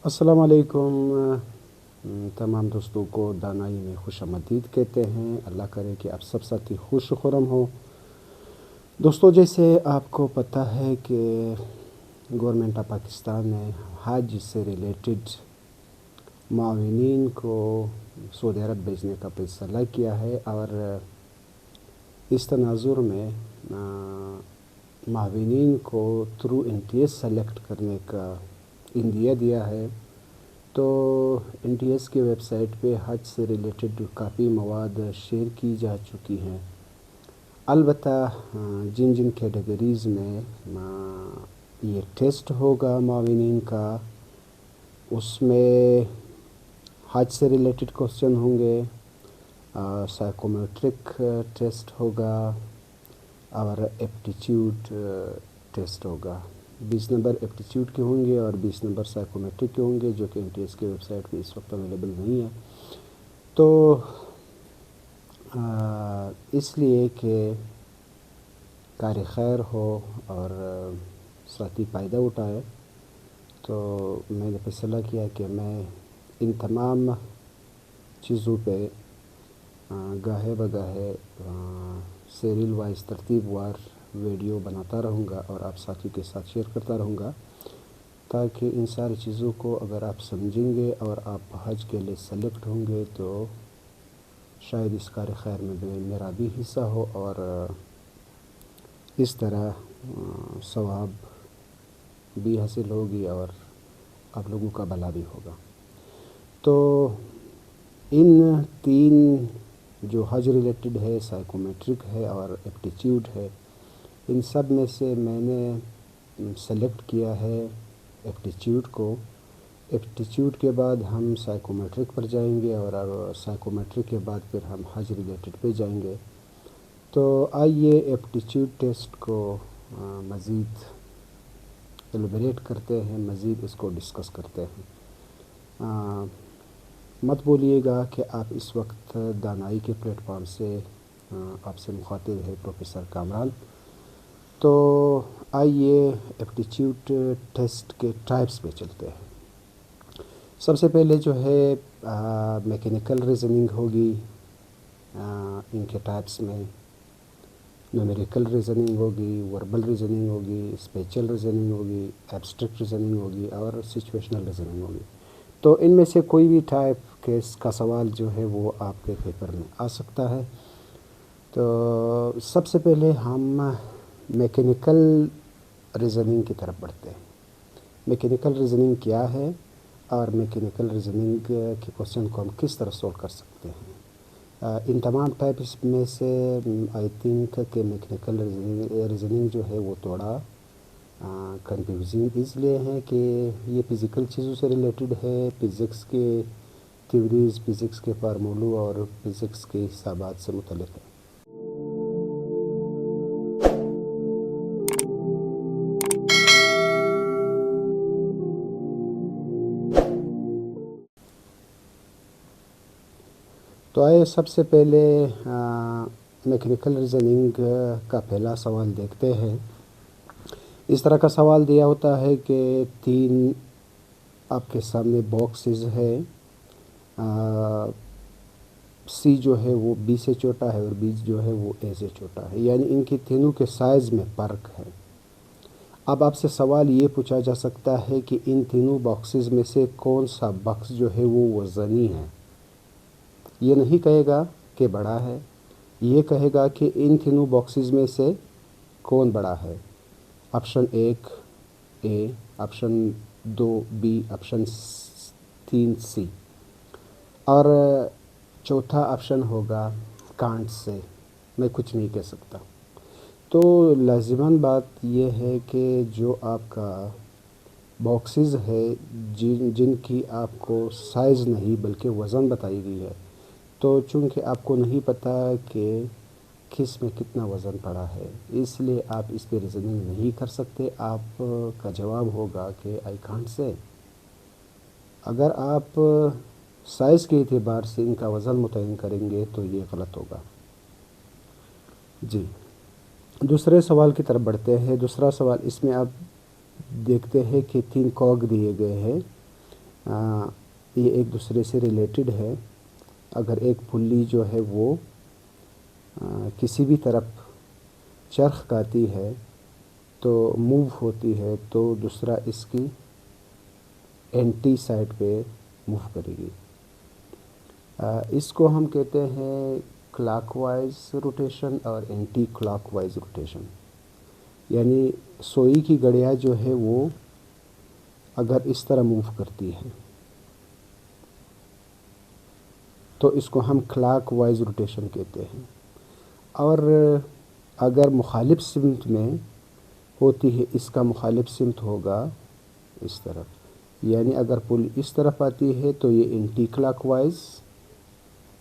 السلام علیکم تمام دوستوں کو دانائی میں خوش آمدید کہتے ہیں۔ اللہ کرے کہ آپ سب ساتھی خوش و خرم ہو۔ دوستوں، جیسے آپ کو پتہ ہے کہ گورنمنٹ آف پاکستان نے حج سے ریلیٹڈ معاونین کو سعودی عرب بھیجنے کا فیصلہ کیا ہے، اور اس تناظر میں معاونین کو تھرو NTS سلیکٹ کرنے کا عندیہ دیا ہے۔ تو NTS کی ویب سائٹ پہ حج سے ریلیٹڈ کافی مواد شیئر کی جا چکی ہیں۔ البتہ جن جن کیٹیگریز میں یہ ٹیسٹ ہوگا معاونین کا، اس میں حج سے ریلیٹڈ کوسچن ہوں گے، سائیکومیٹرک ٹیسٹ ہوگا اور ایپٹیچیوڈ ٹیسٹ ہوگا۔ 20 نمبر ایپٹیچیوڈ کے ہوں گے اور 20 نمبر سائیکومیٹرک کے ہوں گے، جو کہ NTS کی ویب سائٹ پہ اس وقت اویلیبل نہیں ہے۔ تو اس لیے کہ کار خیر ہو اور ساتھی فائدہ اٹھائے، تو میں نے فیصلہ کیا کہ میں ان تمام چیزوں پہ گاہے بگاہے سیریل وائز ترتیب وار ویڈیو بناتا رہوں گا اور آپ ساتھی کے ساتھ شیئر کرتا رہوں گا، تاکہ ان ساری چیزوں کو اگر آپ سمجھیں گے اور آپ حج کے لیے سلیکٹ ہوں گے تو شاید اس کار خیر میں میرا بھی حصہ ہو، اور اس طرح ثواب بھی حاصل ہوگی اور آپ لوگوں کا بھلا بھی ہوگا۔ تو ان تین جو حج ریلیٹڈ ہے، سائیکومیٹرک ہے اور ایپٹیچیوڈ ہے، ان سب میں سے میں نے سلیکٹ کیا ہے ایپٹیچیوڈ کو۔ ایپٹیچیوڈ کے بعد ہم سائیکومیٹرک پر جائیں گے، اور سائیکومیٹرک کے بعد پھر ہم حج ریلیٹڈ پہ جائیں گے۔ تو آئیے ایپٹیچیوڈ ٹیسٹ کو مزید ایلیبریٹ کرتے ہیں، مزید اس کو ڈسکس کرتے ہیں۔ مت بولیے گا کہ آپ اس وقت دانائی کے پلیٹ فارم سے آپ سے مخاطب ہے پروفیسر کامران۔ تو آئیے ایپٹیچیوڈ ٹیسٹ کے ٹائپس پہ چلتے ہیں۔ سب سے پہلے جو ہے میکینیکل ریزننگ ہوگی، ان کے ٹائپس میں نومیریکل ریزننگ ہوگی، وربل ریزننگ ہوگی، اسپیچل ریزننگ ہوگی، ایبسٹریکٹ ریزننگ ہوگی اور سچویشنل ریزننگ ہوگی۔ تو ان میں سے کوئی بھی ٹائپ کیس کا سوال جو ہے وہ آپ کے پیپر میں آ سکتا ہے۔ تو سب سے پہلے ہم میکینیکل ریزننگ کی طرف بڑھتے ہیں۔ میکینیکل ریزننگ کیا ہے اور میکینیکل ریزننگ کے کوسچن کو ہم کس طرح سولو کر سکتے ہیں؟ ان تمام ٹائپس میں سے آئی تھنک کہ میکینیکل ریزننگ جو ہے وہ تھوڑا کنفیوزنگ اس لیے ہے کہ یہ فزیکل چیزوں سے ریلیٹڈ ہے، فزکس کے تھیوریز، فزکس کے فارمولوں اور فزکس کے حسابات سے متعلق ہے۔ تو آئے سب سے پہلے میکینیکل ریزننگ کا پہلا سوال دیکھتے ہیں۔ اس طرح کا سوال دیا ہوتا ہے کہ 3 آپ کے سامنے باکسز ہے، سی جو ہے وہ B سے چھوٹا ہے اور B جو ہے وہ A سے چھوٹا ہے، یعنی ان کی تینوں کے سائز میں فرق ہے۔ اب آپ سے سوال یہ پوچھا جا سکتا ہے کہ ان تینوں باکسز میں سے کون سا باکس جو ہے وہ وزنی ہے۔ یہ نہیں کہے گا کہ بڑا ہے، یہ کہے گا کہ ان تینوں باکسز میں سے کون بڑا ہے۔ Option 1 A، option 2 B، option 3 C، اور چوتھا آپشن ہوگا کانٹ سے، میں کچھ نہیں کہہ سکتا۔ تو لازماً بات یہ ہے کہ جو آپ کا باکسز ہے جن کی آپ کو سائز نہیں بلکہ وزن بتائی گئی ہے، تو چونکہ آپ کو نہیں پتہ کہ کس میں کتنا وزن پڑا ہے، اس لیے آپ اس پہ ریزننگ نہیں کر سکتے۔ آپ کا جواب ہوگا کہ آئی کانٹ سے۔ اگر آپ سائز کے اعتبار سے ان کا وزن متعین کریں گے تو یہ غلط ہوگا۔ جی، دوسرے سوال کی طرف بڑھتے ہیں۔ دوسرا سوال، اس میں آپ دیکھتے ہیں کہ 3 کوگ دیے گئے ہیں۔ یہ ایک دوسرے سے ریلیٹڈ ہے. اگر ایک پلی جو ہے وہ کسی بھی طرف چرخ کھاتی ہے تو موو ہوتی ہے تو دوسرا اس کی اینٹی سائڈ پہ موو کرے گی. اس کو ہم کہتے ہیں کلاک وائز روٹیشن اور اینٹی کلاک وائز روٹیشن. یعنی سوئی کی گھڑیاں جو ہے وہ اگر اس طرح موو کرتی ہے تو اس کو ہم کلاک وائز روٹیشن کہتے ہیں. اور اگر مخالف سمت میں ہوتی ہے اس کا مخالف سمت ہوگا اس طرف. یعنی اگر پل اس طرف آتی ہے تو یہ اینٹی کلاک وائز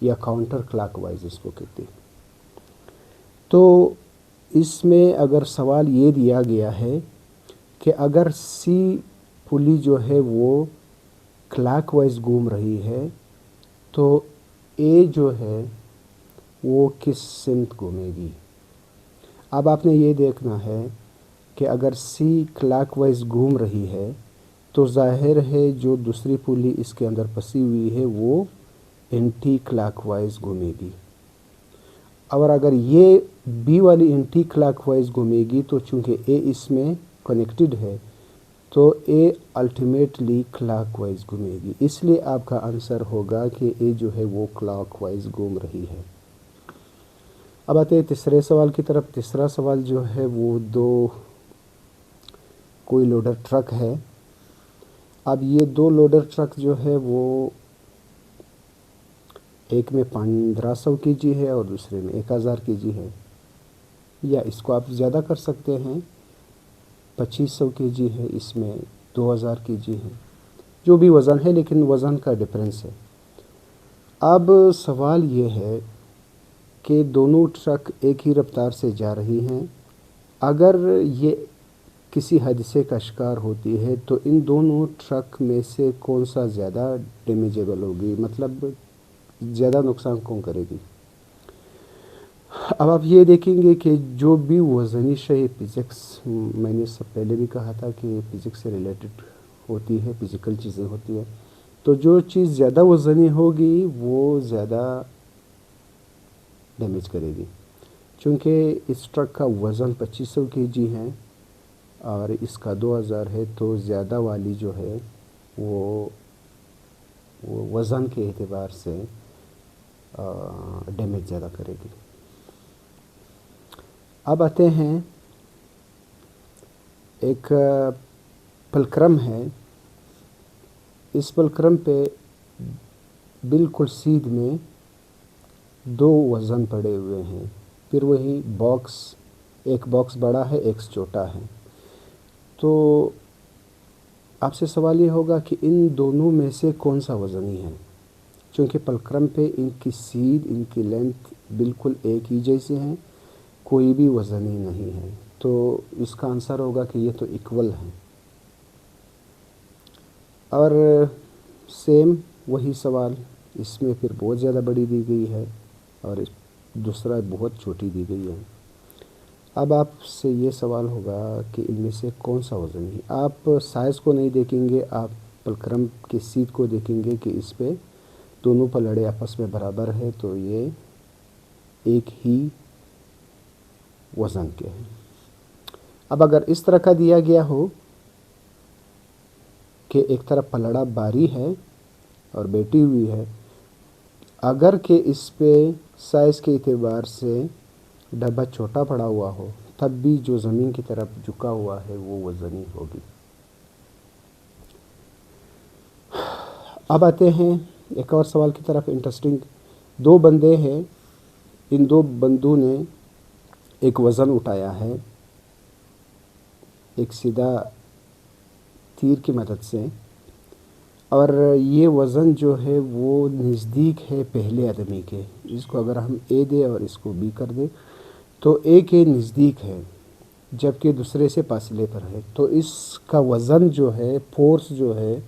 یا کاؤنٹر کلاک وائز اس کو کہتے ہیں. تو اس میں اگر سوال یہ دیا گیا ہے کہ اگر سی پلی جو ہے وہ کلاک وائز گھوم رہی ہے تو اے جو ہے وہ کس سمت گھومے گی. اب آپ نے یہ دیکھنا ہے کہ اگر سی کلاک وائز گھوم رہی ہے تو ظاہر ہے جو دوسری پلی اس کے اندر پھنسی ہوئی ہے وہ اینٹی کلاک وائز گھومے گی. اور اگر یہ بی والی اینٹی کلاک وائز گھومے گی تو چونکہ اے اس میں کنیکٹڈ ہے تو اے الٹیمیٹلی کلاک وائز گھومے گی. اس لیے آپ کا آنسر ہوگا کہ اے جو ہے وہ کلاک وائز گھوم رہی ہے. اب آتے ہیں تیسرے سوال کی طرف. تیسرا سوال جو ہے وہ کوئی لوڈر ٹرک ہے. اب یہ دو لوڈر ٹرک جو ہے وہ ایک میں 1500 کے جی ہے اور دوسرے میں 1000 کے جی ہے. یا اس کو آپ زیادہ کر سکتے ہیں 2500 کے جی ہے, اس میں 2000 کے جی ہے. جو بھی وزن ہے لیکن وزن کا ڈفرینس ہے. اب سوال یہ ہے کہ دونوں ٹرک ایک ہی رفتار سے جا رہی ہیں. اگر یہ کسی حادثے کا شکار ہوتی ہے تو ان دونوں ٹرک میں سے کون سا زیادہ ڈیمیجیبل ہوگی, مطلب زیادہ نقصان کون کرے گی. اب آپ یہ دیکھیں گے کہ جو بھی وزنی شے فزکس, میں نے سب پہلے بھی کہا تھا کہ فزکس سے ریلیٹڈ ہوتی ہے, فزیکل چیزیں ہوتی ہیں. تو جو چیز زیادہ وزنی ہوگی وہ زیادہ ڈیمیج کرے گی. چونکہ اس ٹرک کا وزن 2500 کے جی ہے اور اس کا 2000 ہے تو زیادہ والی جو ہے وہ وزن کے اعتبار سے ڈیمیج زیادہ کرے گی. اب آتے ہیں ایک پلکرم ہے. اس پلکرم پہ بالکل سیدھ میں دو وزن پڑے ہوئے ہیں. پھر وہی باکس, ایک باکس بڑا ہے ایک چھوٹا ہے. تو آپ سے سوال یہ ہوگا کہ ان دونوں میں سے کون سا وزنی ہے. چونکہ پلکرم پہ ان کی سیدھ, ان کی لینتھ بالکل ایک ہی جیسے ہیں, کوئی بھی وزنی نہیں ہے. تو اس کا آنسر ہوگا کہ یہ تو ایکول ہیں. اور سیم وہی سوال, اس میں پھر بہت زیادہ بڑی دی گئی ہے اور دوسرا بہت چھوٹی دی گئی ہے. اب آپ سے یہ سوال ہوگا کہ ان میں سے کون سا وزنی ہے. آپ سائز کو نہیں دیکھیں گے, آپ پلکرم کی سیدھ کو دیکھیں گے کہ اس پہ دونوں پلڑے آپس میں برابر ہے تو یہ ایک ہی وزن کے ہیں. اب اگر اس طرح کا دیا گیا ہو کہ ایک طرف پلڑا باری ہے اور بیٹھی ہوئی ہے, اگر کہ اس پہ سائز کے اعتبار سے ڈبہ چھوٹا پڑا ہوا ہو تب بھی جو زمین کی طرف جھکا ہوا ہے وہ وزنی ہوگی. اب آتے ہیں ایک اور سوال کی طرف, انٹرسٹنگ. دو بندے ہیں, ان دو بندوں نے ایک وزن اٹھایا ہے ایک سیدھا تیر کی مدد سے, اور یہ وزن جو ہے وہ نزدیک ہے پہلے آدمی کے. اس کو اگر ہم اے دیں اور اس کو بی کر دیں تو اے کے نزدیک ہے جبکہ دوسرے سے فاصلے پر ہے. تو اس کا وزن جو ہے, فورس جو ہے,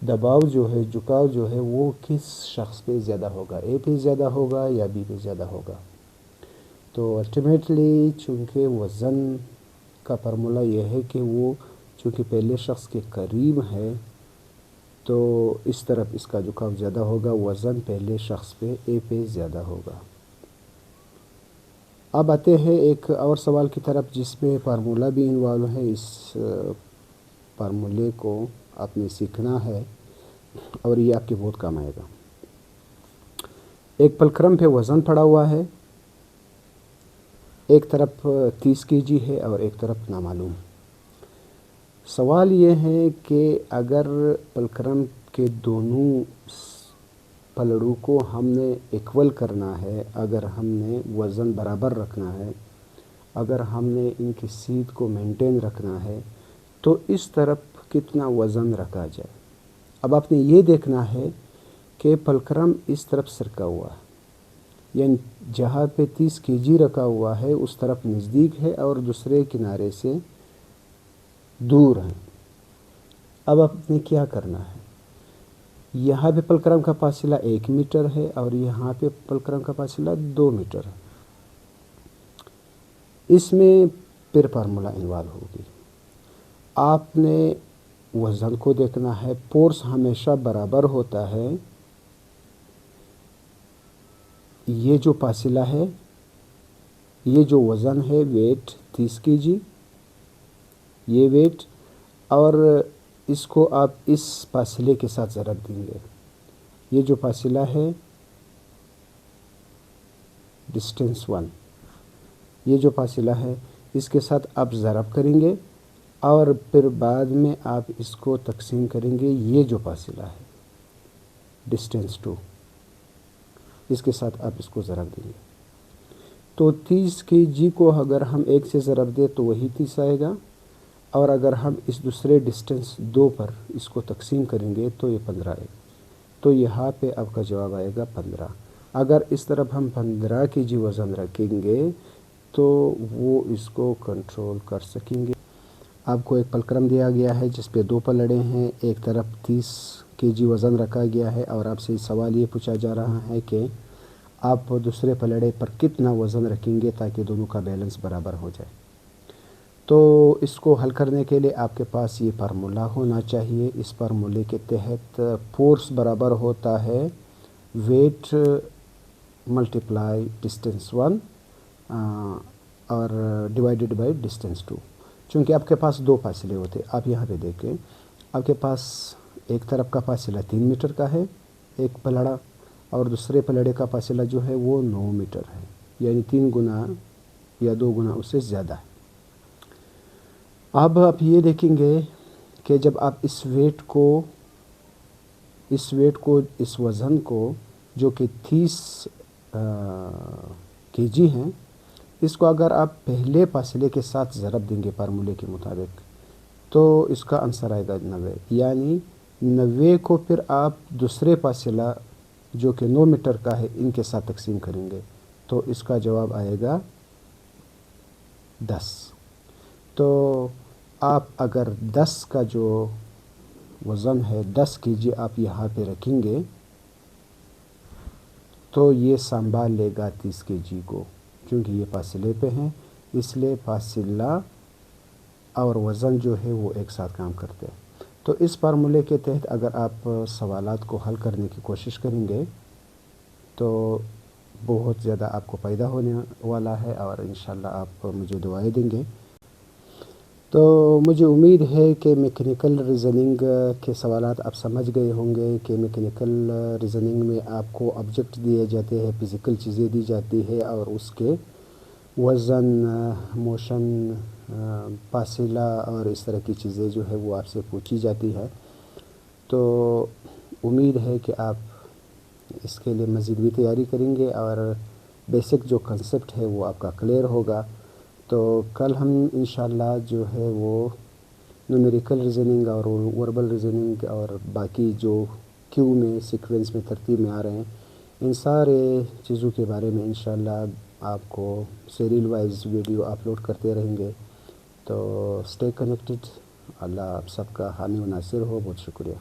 دباؤ جو ہے, جھکاؤ جو ہے وہ کس شخص پہ زیادہ ہوگا, اے پہ زیادہ ہوگا یا بی پہ زیادہ ہوگا. تو الٹیمیٹلی چونکہ وزن کا فارمولا یہ ہے کہ وہ چونکہ پہلے شخص کے قریب ہے تو اس طرف اس کا جھکاؤ زیادہ ہوگا، وزن پہلے شخص پہ اے پہ زیادہ ہوگا۔ اب آتے ہیں ایک اور سوال کی طرف جس میں فارمولہ بھی انوالو ہے۔ اس فارمولے کو آپ نے سیکھنا ہے اور یہ آپ کے بہت کام آئے گا۔ ایک پلکرم پہ وزن پڑا ہوا ہے، ایک طرف 30 kg ہے اور ایک طرف نامعلوم۔ سوال یہ ہے کہ اگر پلکرم کے دونوں پلڑوں کو ہم نے ایکول کرنا ہے، اگر ہم نے وزن برابر رکھنا ہے، اگر ہم نے ان کی سیدھ کو مینٹین رکھنا ہے، تو اس طرف کتنا وزن رکھا جائے۔ اب آپ نے یہ دیکھنا ہے کہ پلکرم اس طرف سرکا ہوا ہے، یعنی جہاں پہ 30 kg رکھا ہوا ہے اس طرف نزدیک ہے اور دوسرے کنارے سے دور ہے۔ اب آپ نے کیا کرنا ہے، یہاں پہ پلکرم کا فاصلہ 1 میٹر ہے اور یہاں پہ پلکرم کا فاصلہ 2 میٹر ہے۔ اس میں پھر فارمولہ انوالو ہوگی۔ آپ نے وزن کو دیکھنا ہے، فورس ہمیشہ برابر ہوتا ہے۔ یہ جو فاصلہ ہے، یہ جو وزن ہے ویٹ 30 kg، یہ ویٹ، اور اس کو آپ اس فاصلے کے ساتھ ضرب دیں گے۔ یہ جو فاصلہ ہے ڈسٹینس 1، یہ جو فاصلہ ہے اس کے ساتھ آپ ضرب کریں گے اور پھر بعد میں آپ اس کو تقسیم کریں گے۔ یہ جو فاصلہ ہے ڈسٹینس 2، اس کے ساتھ آپ اس کو ضرب دیں گے۔ تو 30 kg کو اگر ہم 1 سے ضرب دیں تو وہی 30 آئے گا، اور اگر ہم اس دوسرے ڈسٹینس 2 پر اس کو تقسیم کریں گے تو یہ 15 آئے گا۔ تو یہاں پہ آپ کا جواب آئے گا 15۔ اگر اس طرف ہم 15 kg وزن رکھیں گے تو وہ اس کو کنٹرول کر سکیں گے۔ آپ کو ایک پلکرم دیا گیا ہے جس پہ 2 پلڑے ہیں، ایک طرف 30 kg وزن رکھا گیا ہے اور آپ سے سوال یہ پوچھا جا رہا ہے کہ آپ دوسرے پلڑے پر کتنا وزن رکھیں گے تاکہ دونوں کا بیلنس برابر ہو جائے۔ تو اس کو حل کرنے کے لیے آپ کے پاس یہ فارمولہ ہونا چاہیے۔ اس فارمولے کے تحت فورس برابر ہوتا ہے ویٹ ملٹیپلائی ڈسٹینس 1 اور ڈیوائیڈڈ بائی ڈسٹینس 2۔ چونکہ آپ کے پاس 2 فاصلے ہوتے، آپ یہاں پہ دیکھیں، آپ کے پاس ایک طرف کا فاصلہ 3 میٹر کا ہے ایک پلڑا، اور دوسرے پلڑے کا فاصلہ جو ہے وہ 9 میٹر ہے، یعنی 3 گنا یا 2 گنا اس سے زیادہ ہے۔ اب آپ یہ دیکھیں گے کہ جب آپ اس وزن کو جو کہ 30 kg ہیں، اس کو اگر آپ پہلے فاصلے کے ساتھ ضرب دیں گے فارمولے کے مطابق تو اس کا آنسر آئے گا 90، یعنی 90 کو پھر آپ دوسرے فاصلہ جو کہ 9 میٹر کا ہے ان کے ساتھ تقسیم کریں گے تو اس کا جواب آئے گا 10۔ تو آپ اگر 10 کا جو وزن ہے 10 kg آپ یہاں پہ رکھیں گے تو یہ سنبھال لے گا 30 kg کو، کیونکہ یہ فاصلے پہ ہیں، اس لیے فاصلہ اور وزن جو ہے وہ ایک ساتھ کام کرتے ہیں۔ تو اس فارمولے کے تحت اگر آپ سوالات کو حل کرنے کی کوشش کریں گے تو بہت زیادہ آپ کو فائدہ ہونے والا ہے، اور انشاءاللہ آپ مجھے دعائیں دیں گے۔ تو مجھے امید ہے کہ میکینیکل ریزننگ کے سوالات آپ سمجھ گئے ہوں گے کہ میکینیکل ریزننگ میں آپ کو آبجیکٹ دیے جاتے ہیں، فزیکل چیزیں دی جاتی ہے اور اس کے وزن، موشن، فاصلہ اور اس طرح کی چیزیں جو ہے وہ آپ سے پوچھی جاتی ہے۔ تو امید ہے کہ آپ اس کے لیے مزید بھی تیاری کریں گے اور بیسک جو کنسپٹ ہے وہ آپ کا کلیئر ہوگا۔ تو کل ہم انشاءاللہ جو ہے وہ نیومیریکل ریزننگ اور وربل ریزننگ اور باقی جو کیو میں سیکوینس میں ترتیب میں آ رہے ہیں ان سارے چیزوں کے بارے میں انشاءاللہ آپ کو سیریل وائز ویڈیو اپلوڈ کرتے رہیں گے۔ تو اسٹے کنیکٹڈ، اللہ آپ سب کا حامی و ناصر ہو۔ بہت شکریہ۔